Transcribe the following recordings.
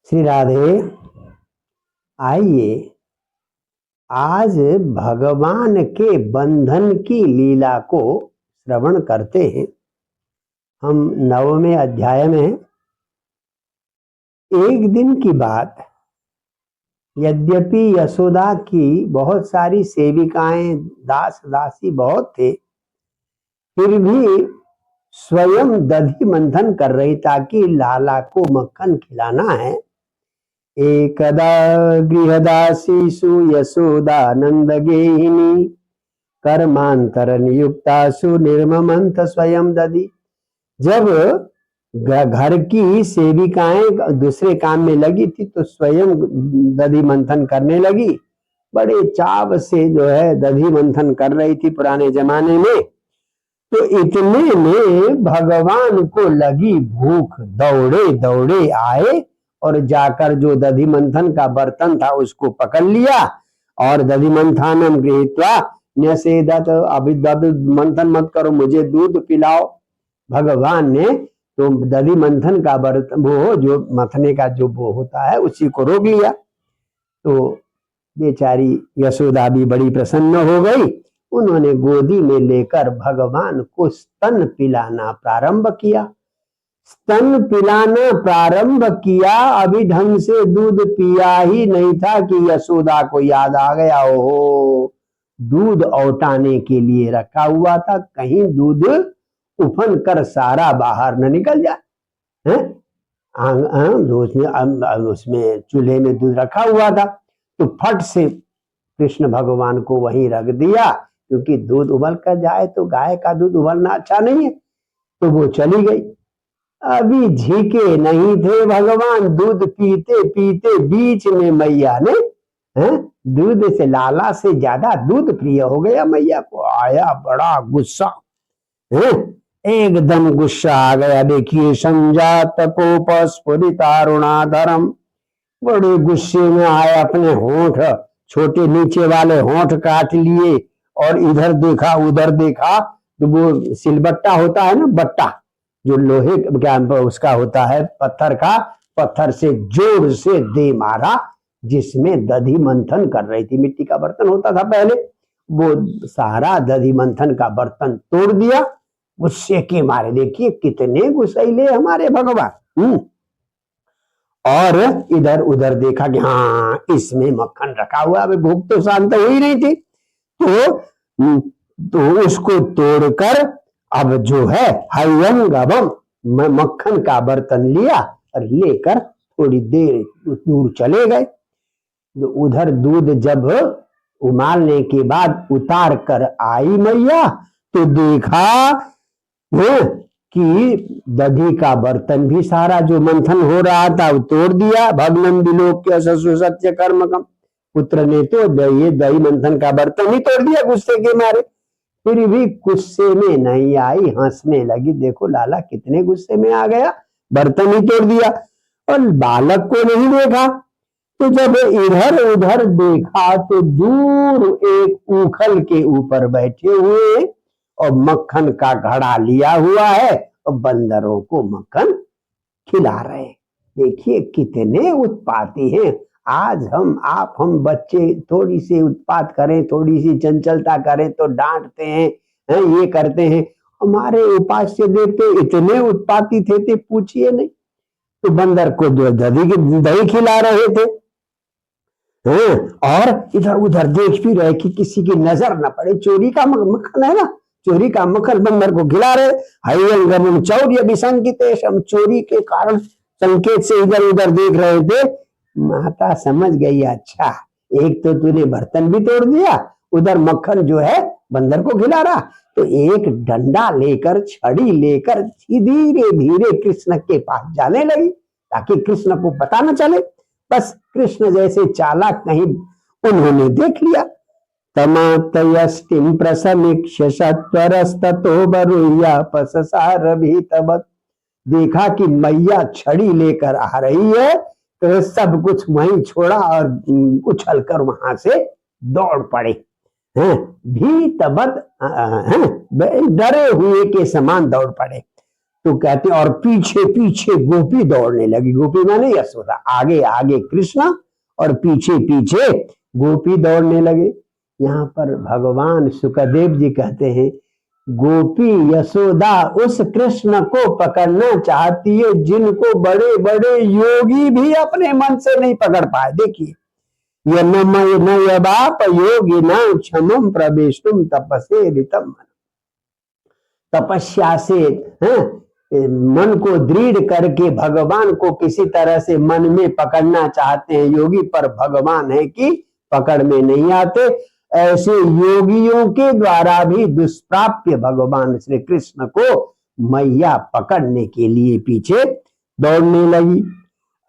श्री राधे। आइए आज भगवान के बंधन की लीला को श्रवण करते हैं। हम 9वें अध्याय में हैं। एक दिन की बात, यद्यपि यशोदा की बहुत सारी सेविकाएं, दास दासी बहुत थे, फिर भी स्वयं दधि मंथन कर रही ताकि लाला को मक्खन खिलाना है। एकदा गृहदासीषु यशोदानंद गेहिनी कर्मांतर नियुक्तासु निर्ममंथ स्वयं दधि। जब घर की सेविकाएं दूसरे काम में लगी थी तो स्वयं दधि मंथन करने लगी। बड़े चाव से जो है दधि मंथन कर रही थी पुराने जमाने में। तो इतने में भगवान को लगी भूख, दौड़े दौड़े आए और जाकर जो दधि मंथन का बर्तन था उसको पकड़ लिया और दधि मंथानम गृहीत्वा न्यसेदत। अभी दधि मंथन मत करो, मुझे दूध पिलाओ। भगवान ने तो दधि मंथन का बर्तन, वो जो मथने का जो वो होता है, उसी को रोक लिया। तो बेचारी यशोदा भी बड़ी प्रसन्न हो गई। उन्होंने गोदी में लेकर भगवान को स्तन पिलाना प्रारंभ किया। स्तन पिलाना प्रारंभ किया, अभी ढंग से दूध पिया ही नहीं था कि यशोदा को याद आ गया, ओहो दूध औटाने के लिए रखा हुआ था, कहीं दूध उफन कर सारा बाहर न निकल जाए। उसमें चूल्हे में दूध रखा हुआ था तो फट से कृष्ण भगवान को वहीं रख दिया, क्योंकि दूध उबल कर जाए तो गाय का दूध उबलना अच्छा नहीं है। तो वो चली गई। अभी झीके नहीं थे भगवान, दूध पीते पीते बीच में मैया ने दूध से, लाला से ज्यादा दूध प्रिय हो गया मैया को। आया बड़ा गुस्सा, एकदम गुस्सा आ गया। देखिए संजात कोप स्फुरितारुणाधरम, बड़े गुस्से में आए, अपने होंठ, छोटे नीचे वाले होंठ काट लिए और इधर देखा उधर देखा। तो वो सिलबट्टा होता है ना, बट्टा जो लोहे क्या उसका होता है, पत्थर का, पत्थर से जोर से दे मारा, जिसमें दधि मंथन कर रही थी। मिट्टी का बर्तन होता था पहले, वो सारा दधि मंथन का बर्तन तोड़ दिया गुस्से के मारे। देखिए कितने गुस्सैले हमारे भगवान। और इधर उधर देखा कि हाँ इसमें मक्खन रखा हुआ, अभी भूख तो शांत हुई नहीं थी। तो उसको तोड़कर अब जो है हयम गवम, मक्खन का बर्तन लिया और लेकर थोड़ी देर दूर चले गए। तो उधर दूध जब उमालने के बाद उतार कर आई मैया तो देखा कि दधि का बर्तन भी सारा जो मंथन हो रहा था वो तोड़ दिया। भग्नम विलोक्य ससु सत्य कर्मकम, पुत्र ने तो ये दही मंथन का बर्तन ही तोड़ दिया गुस्से के मारे। फिर भी गुस्से में नहीं आई, हंसने लगी। देखो लाला कितने गुस्से में आ गया, बर्तन ही तोड़ दिया। और बालक को नहीं देखा, तो जब इधर उधर देखा तो दूर एक उखल के ऊपर बैठे हुए और मक्खन का घड़ा लिया हुआ है और बंदरों को मक्खन खिला रहे। देखिए कितने उत्पाती हैं। आज हम बच्चे थोड़ी सी उत्पात करें, थोड़ी सी चंचलता करें तो डांटते हैं, ये करते हैं। हमारे उपास्य देवते इतने उत्पाती थे पूछिए नहीं। तो बंदर को दही खिला रहे थे, और इधर उधर देख भी रहे कि किसी की नजर न पड़े। चोरी का मक्खन है ना, चोरी का मक्खन बंदर को खिला रहे। हयंगम चौर्य विसंकितेशम, चोरी के कारण संकेत से इधर उधर देख रहे थे। माता समझ गई, अच्छा एक तो तूने बर्तन भी तोड़ दिया, उधर मक्खन जो है बंदर को खिला रहा। तो एक डंडा लेकर, छड़ी लेकर धीरे धीरे कृष्ण के पास जाने लगी ताकि कृष्ण को पता न चले। बस कृष्ण जैसे चालाक नहीं, उन्होंने देख लिया। तमातयष्टिं प्रसमीक्ष्य सत्वरस्ततो बरुह्य पससार भीतवत्, देखा कि मैया छड़ी लेकर आ रही है तो सब कुछ वहीं छोड़ा और उछलकर वहां से दौड़ पड़े। भीतवत्, डरे हुए के समान दौड़ पड़े। तो कहते और पीछे पीछे गोपी दौड़ने लगी। गोपी माने यशोदा, आगे आगे कृष्ण और पीछे पीछे गोपी दौड़ने लगे। यहाँ पर भगवान सुखदेव जी कहते हैं गोपी यशोदा उस कृष्ण को पकड़ना चाहती है जिनको बड़े बड़े योगी भी अपने मन से नहीं पकड़ पाए। देखिए न बाप योगी न क्षमम प्रवेशुम तपसे ऋतम, तपस्या से मन को दृढ़ करके भगवान को किसी तरह से मन में पकड़ना चाहते हैं योगी, पर भगवान है कि पकड़ में नहीं आते। ऐसे योगियों के द्वारा भी दुष्प्राप्य भगवान श्री कृष्ण को मैया पकड़ने के लिए पीछे दौड़ने लगी।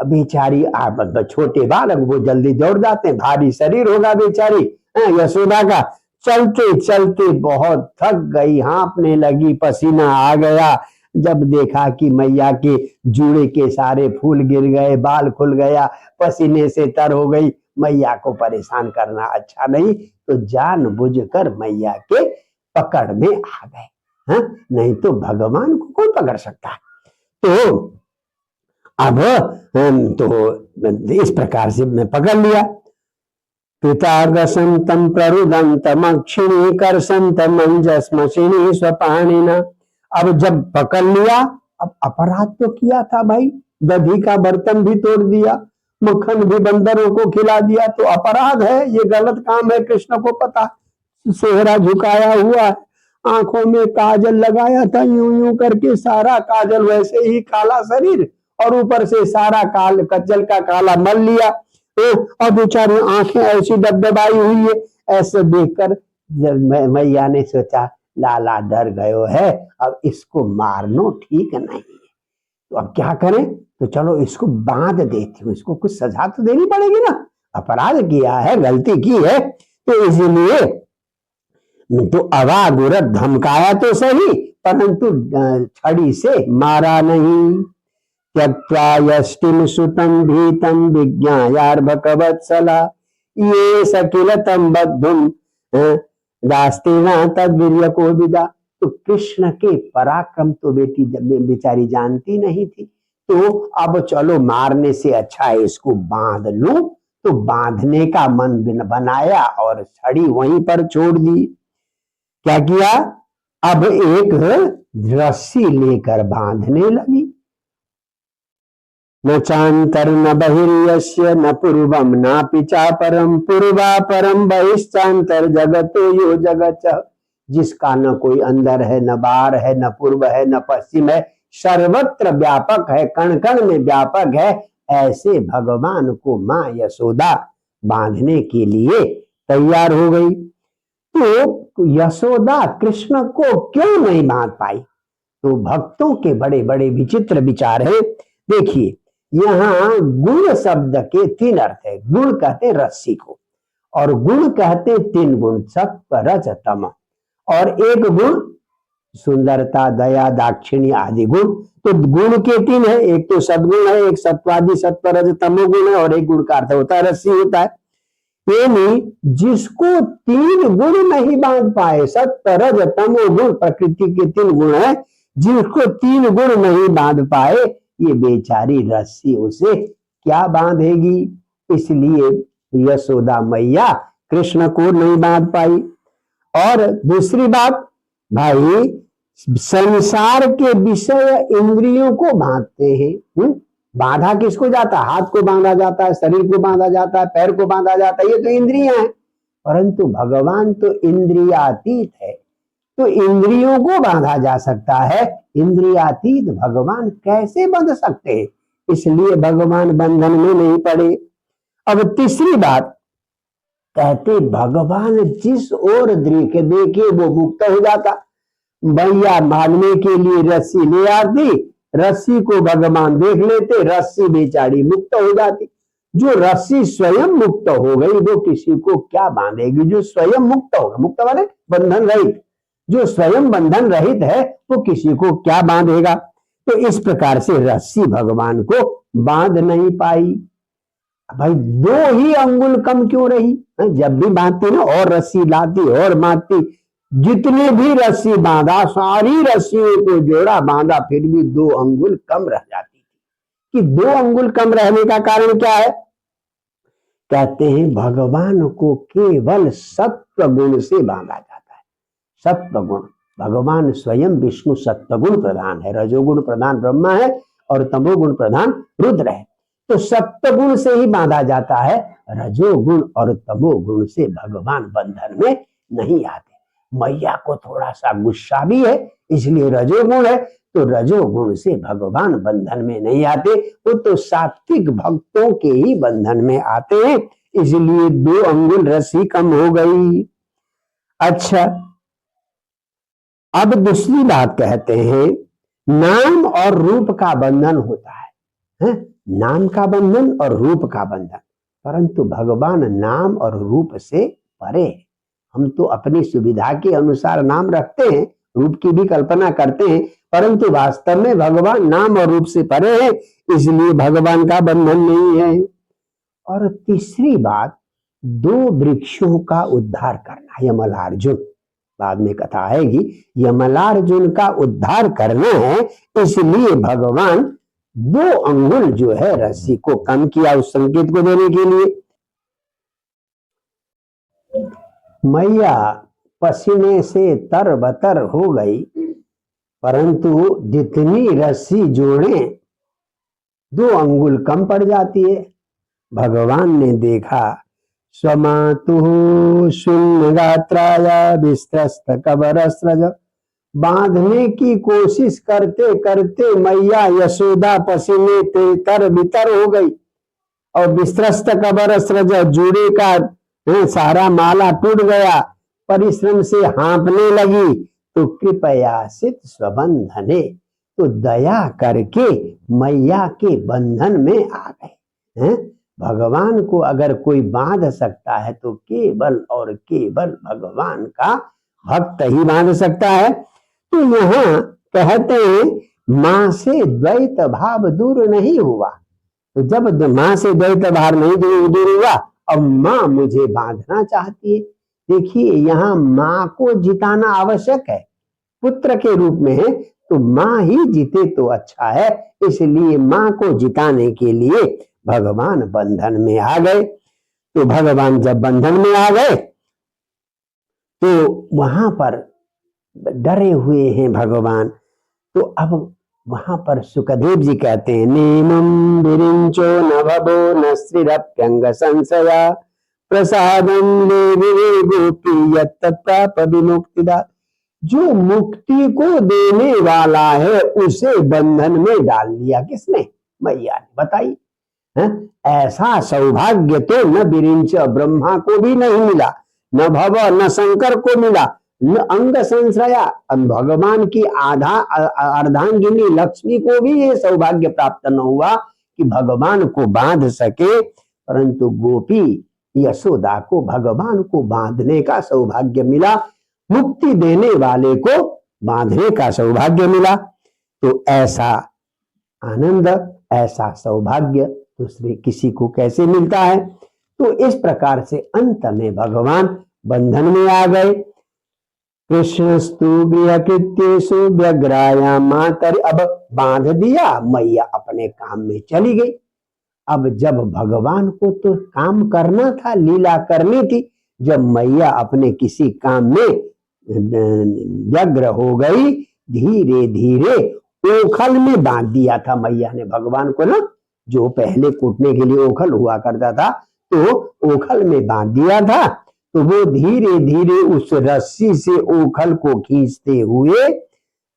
बेचारी छोटे बालक वो जल्दी दौड़ जाते हैं, भारी शरीर होगा बेचारी यशोदा का। चलते चलते बहुत थक गई, हाँफने लगी, पसीना आ गया। जब देखा कि मैया के जूड़े के सारे फूल गिर गए, बाल खुल गया, पसीने से तर हो गई, मैया को परेशान करना अच्छा नहीं, तो जानबूझकर मैया के पकड़ में आ गए। नहीं तो भगवान को कौन पकड़ सकता है। तो अब तो इस प्रकार से मैं पकड़ लिया। पितागसं तम प्ररुदं तमक्षिणी करसं तमंजस्मशिनी स्वपाणिना। अब जब पकड़ लिया, अब अपराध तो किया था भाई, दधी का बर्तन भी तोड़ दिया, मक्खन भी बंदरों को खिला दिया, तो अपराध है, ये गलत काम है, कृष्ण को पता। सेहरा झुकाया हुआ, आंखों में काजल लगाया था, यूं यूं करके सारा काजल, वैसे ही काला शरीर और ऊपर से सारा कज्जल का काला मल लिया, और बेचारी आंखें ऐसी दबदबाई हुई है। ऐसे देखकर मैया ने सोचा लाला डर गयो है, अब इसको मारना ठीक नहीं है, तो अब क्या करें, तो चलो इसको बांध देती हूँ, इसको कुछ सजा तो देनी पड़ेगी ना, अपराध किया है, गलती की है, तो इसीलिए तो अवागुरत धमकाया तो सही, परंतु छड़ी से मारा नहीं। त्यक्त्वा यष्टिं सुतं भीतं विज्ञायार्भकवत्सला ये सकिल तम बद्धुम दास्तेना तद्वीर्य को विदा। तो कृष्ण के पराक्रम तो बेटी बेचारी जानती नहीं थी, तो अब चलो मारने से अच्छा है इसको बांध लूं, तो बांधने का मन बनाया और छड़ी वहीं पर छोड़ दी। क्या किया, अब एक रस्सी लेकर बांधने लगी। न चांतर न बहिर्यस्य न पूर्वम न पिचा परम पूर्वा परम बहिश्चांतर जगतो यो जगत। जिसका न कोई अंदर है, न बाहर है, न पूर्व है, न पश्चिम है, सर्वत्र व्यापक है, कण कण में व्यापक है, ऐसे भगवान को माँ यशोदा बांधने के लिए तैयार हो गई। तो यशोदा कृष्ण को क्यों नहीं बांध पाई, तो भक्तों के बड़े बड़े विचित्र विचार है। देखिए यहाँ गुण शब्द के 3 अर्थ है। गुण कहते रस्सी को, और गुण कहते 3 गुण, सत्व रज तम, और एक गुण सुंदरता दया दाक्षिणी आदि गुण। तो गुण के 3 है, एक तो सद्गुण है, एक सत्वादि सत्व रज तमो गुण है, और एक गुण का अर्थ होता है रस्सी होता है। यानी जिसको 3 गुण नहीं बांध पाए, सत्व रज तमो गुण प्रकृति के 3 गुण है, जिसको 3 गुण नहीं बांध पाए, ये बेचारी रस्सी उसे क्या बांधेगी। इसलिए यशोदा मैया कृष्ण को नहीं बांध पाई। और दूसरी बात भाई, संसार के विषय इंद्रियों को बांधते हैं। बांधा किसको जाता है, हाथ को बांधा जाता है, शरीर को बांधा जाता है, पैर को बांधा जाता है, ये तो इंद्रियां हैं, परंतु भगवान तो इंद्रियातीत है, तो इंद्रियों को बांधा जा सकता है, इंद्रियातीत भगवान कैसे बंध सकते हैं, इसलिए भगवान बंधन में नहीं पड़े। अब तीसरी बात कहते भगवान जिस ओर देखे वो मुक्त हो जाता। मैया भागने के लिए रस्सी ले आती, रस्सी को भगवान देख लेते, रस्सी बेचारी मुक्त हो जाती। जो रस्सी स्वयं मुक्त हो गई वो किसी को क्या बांधेगी, जो स्वयं मुक्त होगा, मुक्त माने बंधन रहित, जो स्वयं बंधन रहित है वो किसी को क्या बांधेगा। तो इस प्रकार से रस्सी भगवान को बांध नहीं पाई। भाई 2 ही अंगुल कम क्यों रही, जब भी बांधती ना और रस्सी लाती और बांधती, जितने भी रस्सी बांधा, सारी रस्सियों को जोड़ा, बांधा, फिर भी 2 अंगुल कम रह जाती थी। कि 2 अंगुल कम रहने का कारण क्या है? कहते हैं भगवान को केवल सत्व गुण से बांधा जाता है। सत्व गुण, भगवान स्वयं विष्णु सत्वगुण प्रधान है, रजोगुण प्रधान ब्रह्मा है और तमोगुण प्रधान रुद्र है। तो सत्वगुण से ही बांधा जाता है, रजोगुण और तमोगुण से भगवान बंधन में नहीं आते। मैया को थोड़ा सा गुस्सा भी है, इसलिए रजोगुण है, तो रजोगुण से भगवान बंधन में नहीं आते, वो तो सात्विक भक्तों के ही बंधन में आते हैं, इसलिए 2 अंगुल रस्सी कम हो गई। अच्छा, अब दूसरी बात कहते हैं, नाम और रूप का बंधन होता है? नाम का बंधन और रूप का बंधन, परंतु भगवान नाम और रूप से परे। हम तो अपनी सुविधा के अनुसार नाम रखते हैं, रूप की भी कल्पना करते हैं, परंतु वास्तव में भगवान नाम और रूप से परे है, इसलिए भगवान का बंधन नहीं है। और तीसरी बात, 2 वृक्षों का उद्धार करना, यमलार्जुन, बाद में कथा आएगी, यमलार्जुन का उद्धार करना है, इसलिए भगवान 2 अंगुल जो है रस्सी को कम किया उस संकेत को देने के लिए। मैया पसीने से तरबतर हो गई, परंतु जितनी रस्सी जोड़े 2 अंगुल कम पड़ जाती है। भगवान ने देखा, स्वमातुः शून्यगात्राया विस्त्रस्त कबरस्रज, बांधने की कोशिश करते करते मैया यशोदा पसीने से तर-बितर हो गई और विस्त्रस्त कबरस्रज, जूड़े का सारा माला टूट गया, परिश्रम से हाँफने लगी। तो कृपयासित स्वबंधने, तो दया करके मैया के बंधन में आ गए। भगवान को अगर कोई बांध सकता है तो केवल और केवल भगवान का भक्त ही बांध सकता है। तो यहाँ कहते हैं मां से द्वैत भाव दूर नहीं हुआ, तो जब मां से द्वैत भाव नहीं दूर हुआ, अब मां मुझे बांधना चाहती है। देखिए यहाँ मां को जिताना आवश्यक है, पुत्र के रूप में है तो मां ही जीते तो अच्छा है, इसलिए मां को जिताने के लिए भगवान बंधन में आ गए। तो भगवान जब बंधन में आ गए तो वहां पर डरे हुए हैं भगवान। तो अब वहां पर सुखदेव जी कहते हैं, नेमं विरिंचो न भवो न श्रीरप्यंग संशया प्रसादं देवी गोपी यत्तप्राप विमुक्तिदा। जो मुक्ति को देने वाला है उसे बंधन में डाल दिया किसने? मैया ने। बताई ऐसा सौभाग्य तो न विरिंच, ब्रह्मा को भी नहीं मिला, न भव न शंकर को मिला, न अंग संश्रया, भगवान की अर्धांगिनी लक्ष्मी को भी ये सौभाग्य प्राप्त न हुआ कि भगवान को बांध सके, परंतु गोपी यशोदा को भगवान को बांधने का सौभाग्य मिला, मुक्ति देने वाले को बांधने का सौभाग्य मिला। तो ऐसा आनंद, ऐसा सौभाग्य दूसरे किसी को कैसे मिलता है? तो इस प्रकार से अंत में भगवान बंधन में आ गए। कृष्णस्तु गृहकृत्येषु व्यग्राया मातरि, अब बांध दिया, मैया अपने काम में चली गई। अब जब भगवान को तो काम करना था, लीला करनी थी, जब मैया अपने किसी काम में व्यग्र हो गई, धीरे धीरे ओखल में बांध दिया था मैया ने भगवान को ना, जो पहले कूटने के लिए ओखल हुआ करता था, तो ओखल में बांध दिया था। तो वो धीरे धीरे उस रस्सी से ओखल को खींचते हुए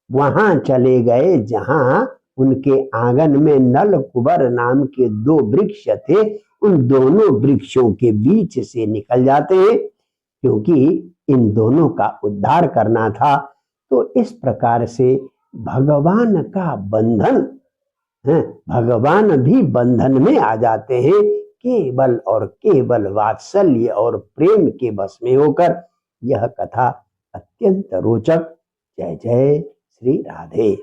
वहां चले गए जहां उनके आंगन में नल कुबर नाम के 2 वृक्ष थे। उन दोनों वृक्षों के बीच से निकल जाते हैं, क्योंकि इन दोनों का उद्धार करना था। तो इस प्रकार से भगवान का बंधन, भगवान भी बंधन में आ जाते हैं केवल और केवल वात्सल्य और प्रेम के बस में होकर। यह कथा अत्यंत रोचक। जय जय श्री राधे।